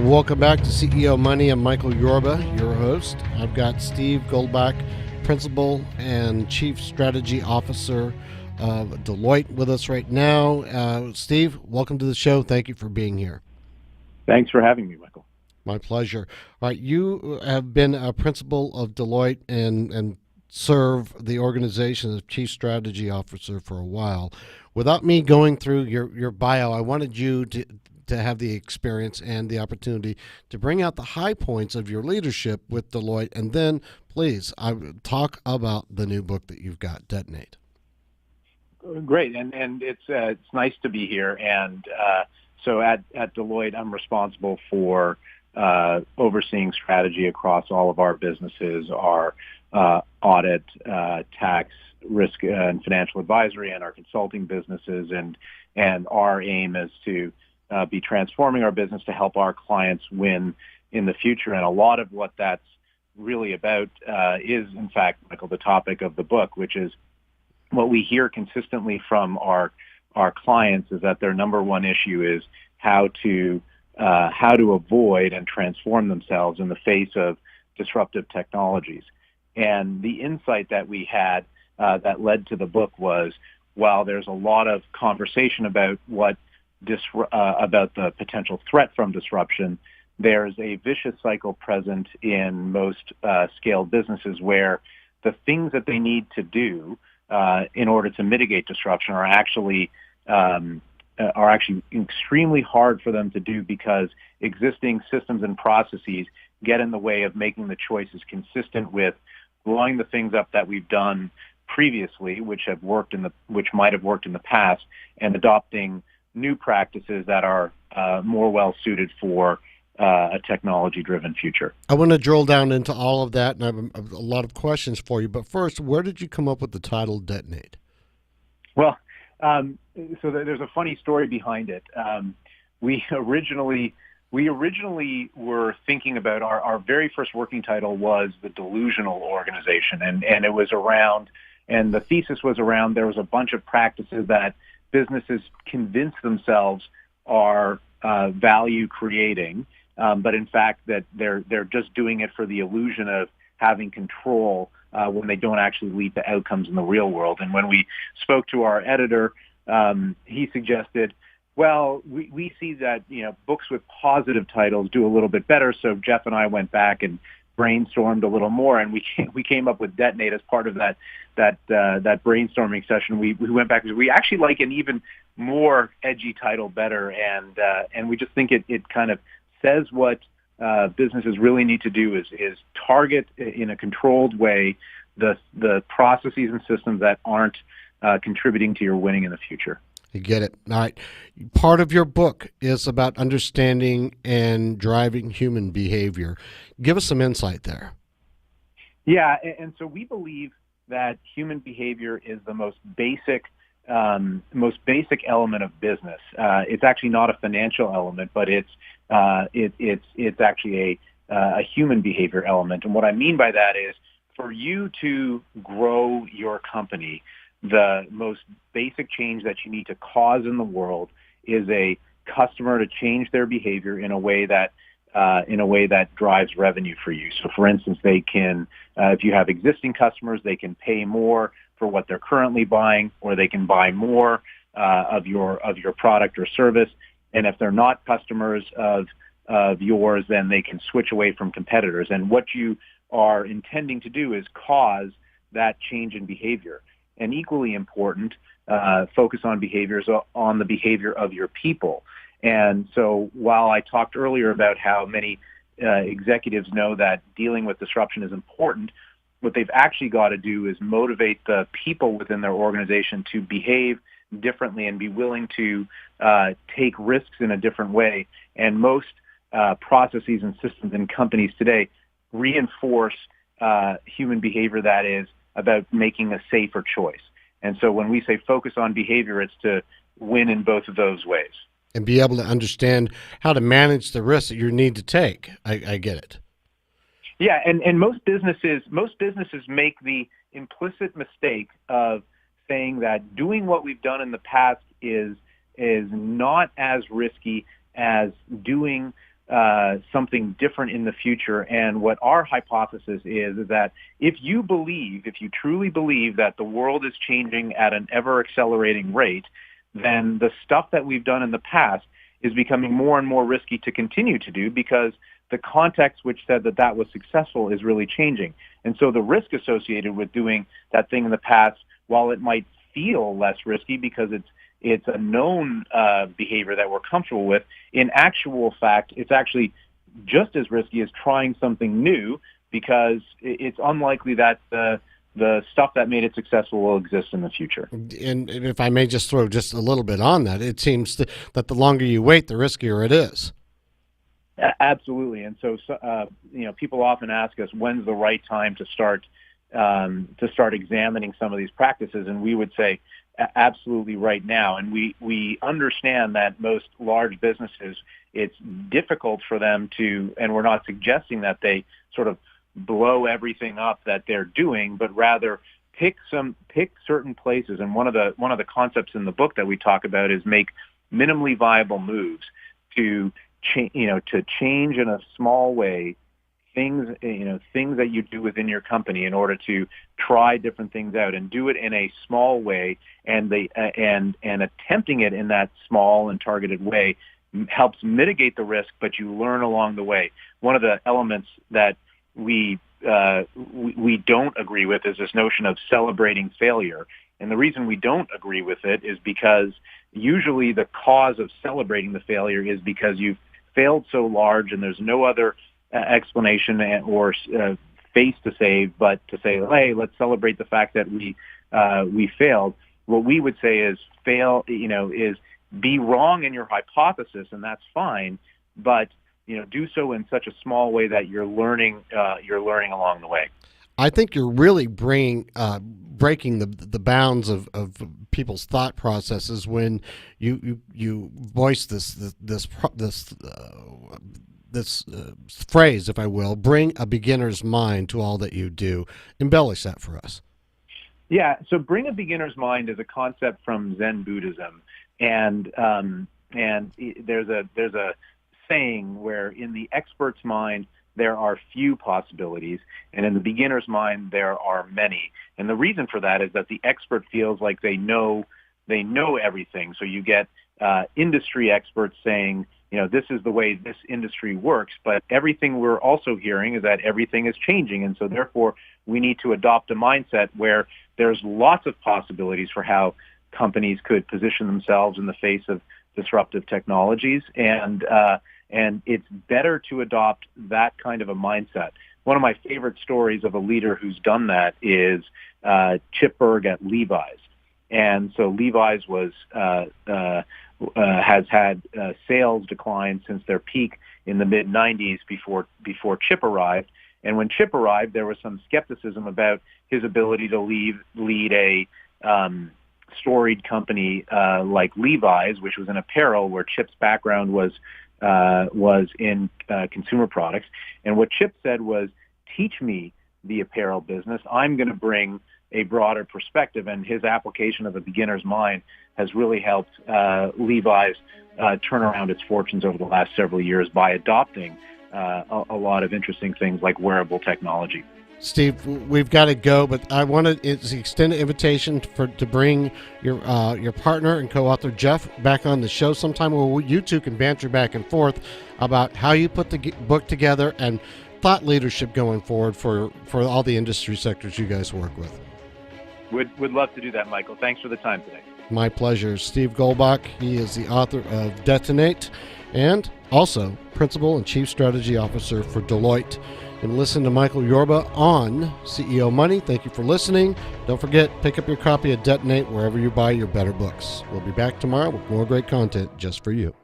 Welcome back to CEO Money. I'm Michael Yorba, your host. I've got Steve Goldbach, Principal and Chief Strategy Officer of Deloitte with us right now. Steve, welcome to the show. Thank you for being here. Thanks for having me, Michael. My pleasure. All right, you have been a principal of Deloitte and serve the organization as Chief Strategy Officer for a while. Without me going through your bio, I wanted you to have the experience and the opportunity to bring out the high points of your leadership with Deloitte, and then please talk about the new book that you've got, Detonate. Great, and it's nice to be here. And so at Deloitte, I'm responsible for overseeing strategy across all of our businesses, our audit, tax, risk, and financial advisory, and our consulting businesses. And our aim is to be transforming our business to help our clients win in the future. And a lot of what that's really about is, in fact, Michael, the topic of the book, which is what we hear consistently from our clients is that their number one issue is how to avoid and transform themselves in the face of disruptive technologies. And the insight that we had that led to the book was, while there's a lot of conversation about about the potential threat from disruption, there's a vicious cycle present in most scaled businesses where the things that they need to do in order to mitigate disruption are actually extremely hard for them to do because existing systems and processes get in the way of making the choices consistent with blowing the things up that we've done previously, which might have worked in the past, and adopting new practices that are more well suited for a technology-driven future. I want to drill down into all of that, and I have a lot of questions for you. But first, where did you come up with the title Detonate? Well, so there's a funny story behind it. We originally were thinking about our very first working title was the Delusional Organization, and it was around, and the thesis was around there was a bunch of practices that businesses convince themselves are value creating, but in fact that they're just doing it for the illusion of having control when they don't actually lead to outcomes in the real world. And when we spoke to our editor, he suggested, well, we see that books with positive titles do a little bit better. So Jeff and I went back and brainstormed a little more, and we came up with Detonate as part of that brainstorming session. We went back because we actually like an even more edgy title better, and we just think it kind of says what businesses really need to do is target in a controlled way the processes and systems that aren't contributing to your winning in the future. You get it. All right. Part of your book is about understanding and driving human behavior. Give us some insight there. Yeah, and so we believe that human behavior is the most basic element of business. It's actually not a financial element, but it's actually a human behavior element. And what I mean by that is, for you to grow your company, the most basic change that you need to cause in the world is a customer to change their behavior in a way that drives revenue for you. So, for instance, they can, if you have existing customers, they can pay more for what they're currently buying, or they can buy more of your product or service. And if they're not customers of yours, then they can switch away from competitors. And what you are intending to do is cause that change in behavior. And equally important, focus on the behavior of your people. And so while I talked earlier about how many executives know that dealing with disruption is important, what they've actually got to do is motivate the people within their organization to behave differently and be willing to take risks in a different way. And most processes and systems in companies today reinforce human behavior that is about making a safer choice. And so when we say focus on behavior, it's to win in both of those ways. And be able to understand how to manage the risks that you need to take. I get it. Yeah, and most businesses make the implicit mistake of saying that doing what we've done in the past is not as risky as doing something different in the future. And what our hypothesis is that if you truly believe that the world is changing at an ever accelerating rate, then the stuff that we've done in the past is becoming more and more risky to continue to do, because the context which said that that was successful is really changing. And so the risk associated with doing that thing in the past, while it might feel less risky because it's a known behavior that we're comfortable with, in actual fact, it's actually just as risky as trying something new, because it's unlikely that the stuff that made it successful will exist in the future. And if I may just throw just a little bit on that, it seems that the longer you wait, the riskier it is. Absolutely. And so, people often ask us, when's the right time to start examining some of these practices? And we would say, absolutely right now. And we understand that most large businesses, it's difficult for them to, and we're not suggesting that they sort of blow everything up that they're doing, but rather pick certain places. And one of the concepts in the book that we talk about is make minimally viable moves to change in a small way things that you do within your company in order to try different things out, and do it in a small way, and attempting it in that small and targeted way helps mitigate the risk, but you learn along the way. One of the elements that we don't agree with is this notion of celebrating failure. And the reason we don't agree with it is because usually the cause of celebrating the failure is because you've failed so large and there's no other explanation or face to save but to say, hey, let's celebrate the fact that we failed. What we would say is is be wrong in your hypothesis, and that's fine, but do so in such a small way that you're learning along the way. I think you're really breaking the bounds of people's thought processes when you voice this phrase, if I will, bring a beginner's mind to all that you do. Embellish that for us. Yeah, so bring a beginner's mind is a concept from Zen Buddhism, and there's a saying where in the expert's mind there are few possibilities, and in the beginner's mind there are many. And the reason for that is that the expert feels like they know everything. So you get industry experts saying, this is the way this industry works, but everything we're also hearing is that everything is changing, and so therefore we need to adopt a mindset where there's lots of possibilities for how companies could position themselves in the face of disruptive technologies, and it's better to adopt that kind of a mindset. One of my favorite stories of a leader who's done that is Chip Bergh at Levi's. And so Levi's has had sales decline since their peak in the mid-'90s before Chip arrived. And when Chip arrived, there was some skepticism about his ability to lead a storied company like Levi's, which was in apparel, where Chip's background was in consumer products. And what Chip said was, teach me the apparel business. I'm going to bring a broader perspective. And his application of a beginner's mind has really helped Levi's turn around its fortunes over the last several years by adopting a lot of interesting things like wearable technology. Steve, we've got to go, but I want to extend an invitation to bring your partner and co-author Jeff back on the show sometime, where you two can banter back and forth about how you put the book together and thought leadership going forward for all the industry sectors you guys work with. Would love to do that, Michael. Thanks for the time today. My pleasure. Steve Goldbach, he is the author of Detonate and also Principal and Chief Strategy Officer for Deloitte. And listen to Michael Yorba on CEO Money. Thank you for listening. Don't forget, pick up your copy of Detonate wherever you buy your better books. We'll be back tomorrow with more great content just for you.